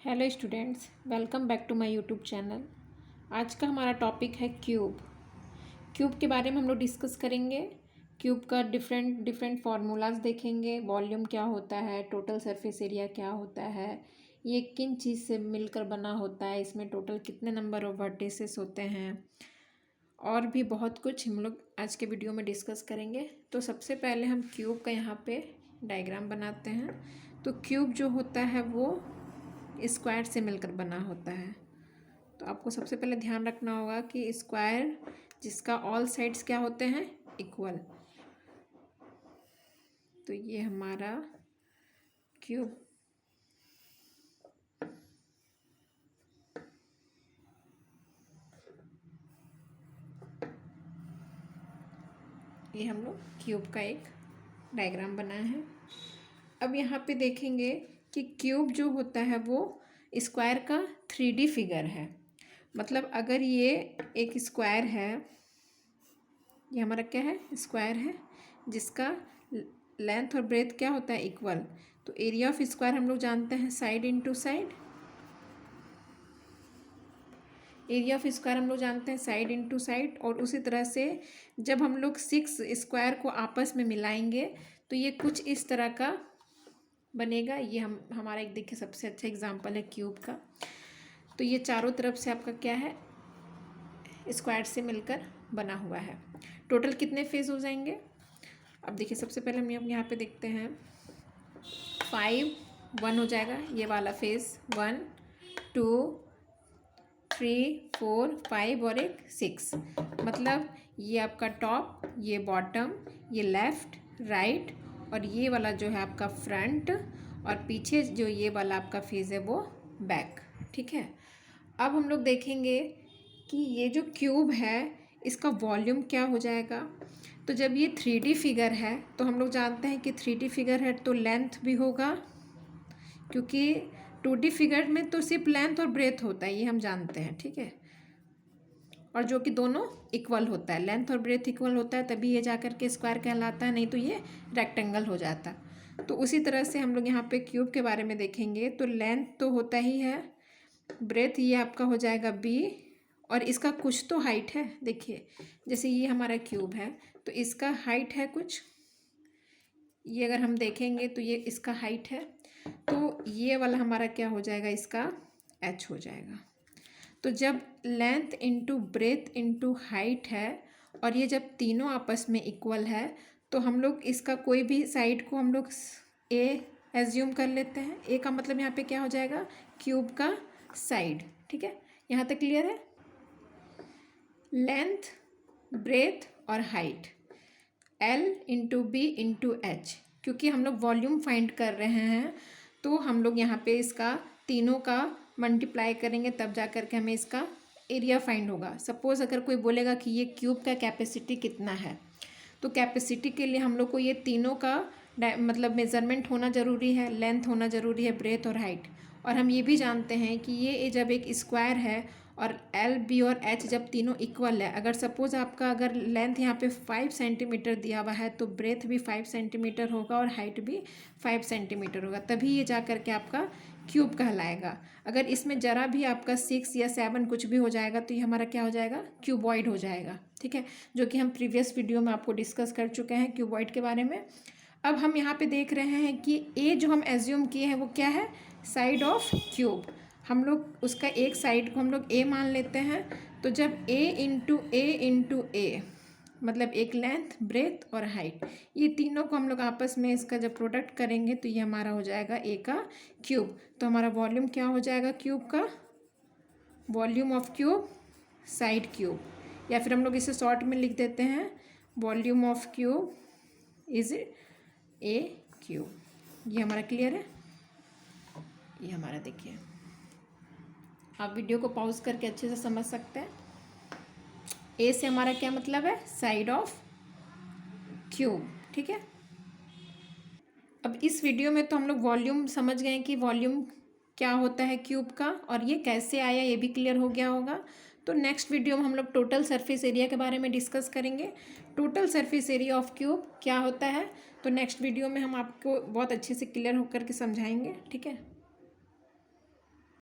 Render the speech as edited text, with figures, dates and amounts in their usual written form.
Hello students, welcome back to my YouTube channel. आज का हमारा टॉपिक है क्यूब। क्यूब के बारे में हम लोग डिस्कस करेंगे। क्यूब का डिफरेंट फार्मूलाज देखेंगे। वॉल्यूम क्या होता है, टोटल सरफेस एरिया क्या होता है, ये किन चीज़ से मिलकर बना होता है, इसमें टोटल कितने नंबर ऑफ वर्टिसेस होते हैं, और भी बहुत कुछ हम लोग आज के वीडियो में डिस्कस करेंगे। तो सबसे पहले हम क्यूब का यहाँ पे डायग्राम बनाते हैं। तो क्यूब जो होता है वो स्क्वायर से मिलकर बना होता है। तो आपको सबसे पहले ध्यान रखना होगा कि स्क्वायर जिसका ऑल साइड्स क्या होते हैं, इक्वल। तो ये हमारा क्यूब ये हम लोग क्यूब का एक डायग्राम बनाए हैं। अब यहाँ पे देखेंगे कि क्यूब जो होता है वो स्क्वायर का 3D फिगर है। मतलब अगर ये एक स्क्वायर है, ये हमारा क्या है, स्क्वायर है, जिसका लेंथ और ब्रेथ क्या होता है, इक्वल। तो एरिया ऑफ स्क्वायर हम लोग जानते हैं side into side. Area of square हम लोग जानते हैं साइड इनटू साइड। और उसी तरह से जब हम लोग 6 स्क्वायर को आपस में मिलाएंगे तो ये कुछ इस तरह का बनेगा। ये हमारा एक देखिए सबसे अच्छा एग्जांपल है क्यूब का। तो ये चारों तरफ से आपका क्या है, स्क्वायर से मिलकर बना हुआ है। टोटल कितने फेज हो जाएंगे, अब देखिए सबसे पहले हम यहाँ पे देखते हैं 5 1 हो जाएगा, ये वाला फेज 1 2 3 4 5 और एक 6। मतलब ये आपका टॉप, ये बॉटम, ये लेफ्ट राइट, और ये वाला जो है आपका फ्रंट, और पीछे जो ये वाला आपका फेज है वो बैक। ठीक है। अब हम लोग देखेंगे कि ये जो क्यूब है इसका वॉल्यूम क्या हो जाएगा। तो जब ये 3D फिगर है तो हम लोग जानते हैं कि 3D फिगर है तो लेंथ भी होगा, क्योंकि 2D फिगर में तो सिर्फ लेंथ और ब्रेथ होता है, ये हम जानते हैं। ठीक है। और जो कि दोनों इक्वल होता है, लेंथ और ब्रेथ इक्वल होता है, तभी ये जाकर के स्क्वायर कहलाता है, नहीं तो ये रेक्टेंगल हो जाता। तो उसी तरह से हम लोग यहाँ पे क्यूब के बारे में देखेंगे। तो लेंथ तो होता ही है, ब्रेथ ये आपका हो जाएगा b, और इसका कुछ तो हाइट है। देखिए जैसे ये हमारा क्यूब है तो इसका हाइट है कुछ, ये अगर हम देखेंगे तो ये इसका हाइट है। तो ये वाला हमारा क्या हो जाएगा, इसका h हो जाएगा। तो जब length into breadth into height है और ये जब तीनों आपस में इक्वल है तो हम लोग इसका कोई भी साइड को हम लोग a एज्यूम कर लेते हैं। a का मतलब यहाँ पे क्या हो जाएगा, क्यूब का साइड। ठीक है, यहाँ तक क्लियर है। लेंथ ब्रेथ और height L into B into H, क्योंकि हम लोग वॉल्यूम फाइंड कर रहे हैं तो हम लोग यहाँ पे इसका तीनों का मल्टीप्लाई करेंगे, तब जा कर के हमें इसका एरिया फाइंड होगा। सपोज़ अगर कोई बोलेगा कि ये क्यूब का कैपेसिटी कितना है, तो कैपेसिटी के लिए हम लोग को ये तीनों का मतलब मेज़रमेंट होना ज़रूरी है, लेंथ होना ज़रूरी है, ब्रेथ और हाइट। और हम ये भी जानते हैं कि ये जब एक स्क्वायर है और L B और H जब तीनों इक्वल है, अगर सपोज़ आपका अगर लेंथ यहाँ पे 5 सेंटीमीटर दिया हुआ है तो ब्रेथ भी 5 सेंटीमीटर होगा और हाइट भी 5 सेंटीमीटर होगा, तभी ये जा कर के आपका क्यूब कहलाएगा। अगर इसमें ज़रा भी आपका 6 या 7 कुछ भी हो जाएगा तो ये हमारा क्या हो जाएगा, क्यूबॉइड हो जाएगा। ठीक है, जो कि हम प्रीवियस वीडियो में आपको डिस्कस कर चुके हैं क्यूबॉइड के बारे में। अब हम यहाँ पे देख रहे हैं कि ए जो हम एज्यूम किए हैं वो क्या है, साइड ऑफ क्यूब। हम लोग उसका एक साइड को हम लोग ए मान लेते हैं। तो जब ए इंटू ए मतलब एक लेंथ ब्रेथ और हाइट, ये तीनों को हम लोग आपस में इसका जब प्रोडक्ट करेंगे तो ये हमारा हो जाएगा ए का क्यूब। तो हमारा वॉल्यूम क्या हो जाएगा क्यूब का, volume of cube side cube, या फिर हम लोग इसे शॉर्ट में लिख देते हैं volume of cube is a cube. ये हमारा क्लियर है। ये हमारा देखिए, आप वीडियो को पॉज करके अच्छे से समझ सकते हैं। ए से हमारा क्या मतलब है, साइड ऑफ क्यूब। ठीक है। अब इस वीडियो में तो हम लोग वॉल्यूम समझ गए कि वॉल्यूम क्या होता है क्यूब का, और ये कैसे आया ये भी क्लियर हो गया होगा। तो नेक्स्ट वीडियो में हम लोग टोटल सरफेस एरिया के बारे में डिस्कस करेंगे। Total surface area of cube क्या होता है, तो नेक्स्ट वीडियो में हम आपको बहुत अच्छे से क्लियर होकर के समझाएंगे। ठीक है।